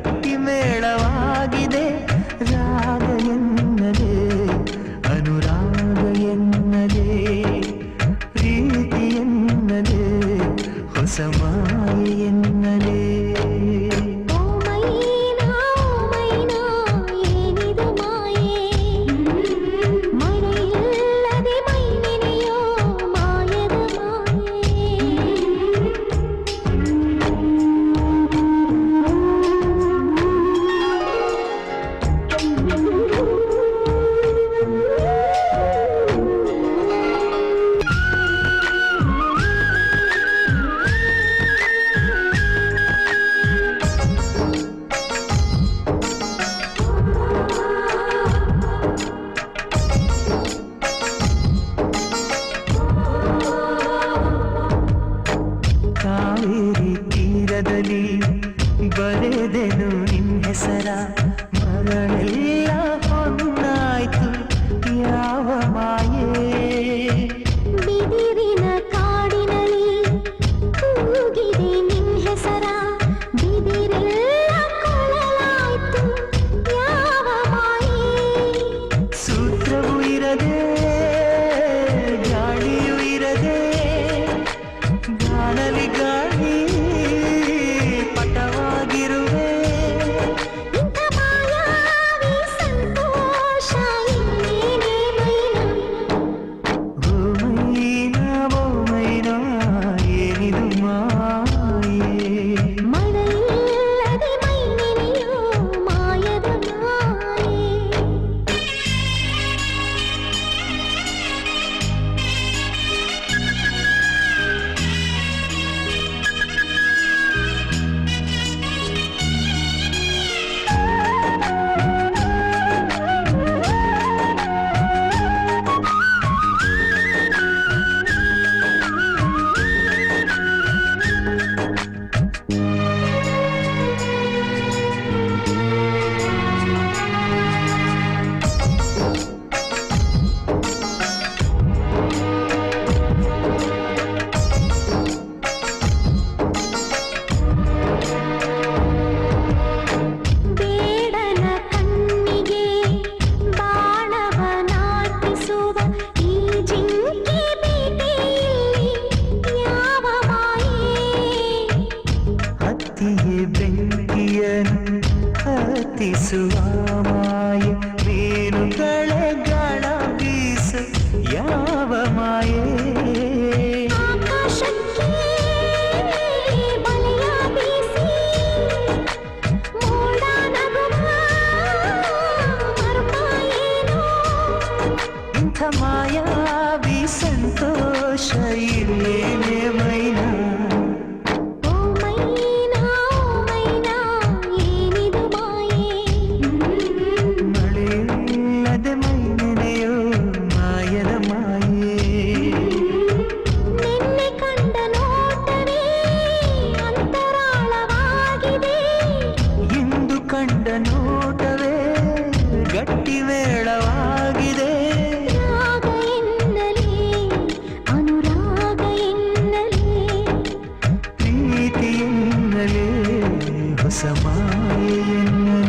ಗಟ್ಟಿ ಮೇಳವಾಗಿದೆ. ರಾಗ ಎನ್ನಲೇ ಅನುರಾಗ ಎನ್ನಲೇ ಪ್ರೀತಿ ಎನ್ನಲೇ ಹೊಸ ಮಾಯೆ ಎನ್ನಲೇ. ಕಾವೇರಿ ತೀರದಲ್ಲಿ ಬರೆದೆನು ನಿನ್ನ ಹೆಸರ, ಮರಳೆಲ್ಲ ಹೊನ್ನಾಯ್ತು ಯಾವ ಮಾಯೆ. ಬಿದಿರಿನ ಕಾಡಿನಲ್ಲಿ ಕೂಗಿದೆ ನಿನ್ನ ಹೆಸರ, ಬಿದಿರೆಲ್ಲ ಕೊಳಲಾಯ್ತು ಯಾವ ಮಾಯೆ. ಸೂತ್ರವೂ ಇರದೆ ಗಾಳಿಯೂ ಇರದೆ ಗಾಳಲಿ ಗಾಳಿ ಪಟವಾಗಿರುವೆ. ಇಂಥ ಮಾಯಾವಿ ಸಂತೋಷ ಇನ್ನೇನೇ ಮೈನಾ. ಓ ಮೈನಾ ಓ ಮೈನಾ ಏನಿದು ಮಾಯೆ. ಮಳೆಯಿಲ್ಲದೆ ಮೈ ನೆನೆಯೋ ಮಾಯದ ಮಾಯೆ. ಬೇಡನ ಕಣ್ಣಿಗೆ ಬಾಣವನಾಟಿಸುವ ಈ ಜಿಂಕೆ ಬೇಟೆಯಲ್ಲಿ ಯಾವ ಮಾಯೆ. ಹತ್ತಿಗೆ ಬೆಂಕಿಯನ್ನು ಹತ್ತಿಸುವ ಮಾಯೆ, ಮೀನುಗಳ ಗಾಳ ಬೀಸು ಯಾವ ಮಾಯೆ. ಆಕಾಶಕ್ಕೆ ಬಲೆಯ ಬೀಸಿ ಮೋಡ ನಗುವ ಮರ್ಮ ಏನೋ. ಇಂಥ ಮಾಯಾವಿ ಸಂತೋಷ ಇಲ್ಲೇನೆ ಮೈನಾ. ಓ ಮೈನಾ ಏನಿದು ಮಾಯೆ. ಮಳೆಯಿಲ್ಲದೆ ಮೈ ನೆನೆಯೋ ಮಾಯದ ಮಾಯೆ. ನಿನ್ನೆ ಕಂಡ ನೋಟವೇ ಅಂತರಾಳವಾಗಿದೆ. ಇಂದು ಕಂಡ ನೋಟವೇ ಗಟ್ಟಿ ಮೇಳವಾಗಿದೆ. ರಾಗ ಎನ್ನಲೇ ಅನುರಾಗ ಎನ್ನಲೇ ಪ್ರೀತಿ ಎನ್ನಲೇ ಹೊಸ ಮಾಯೆ ಎನ್ನಲೇ.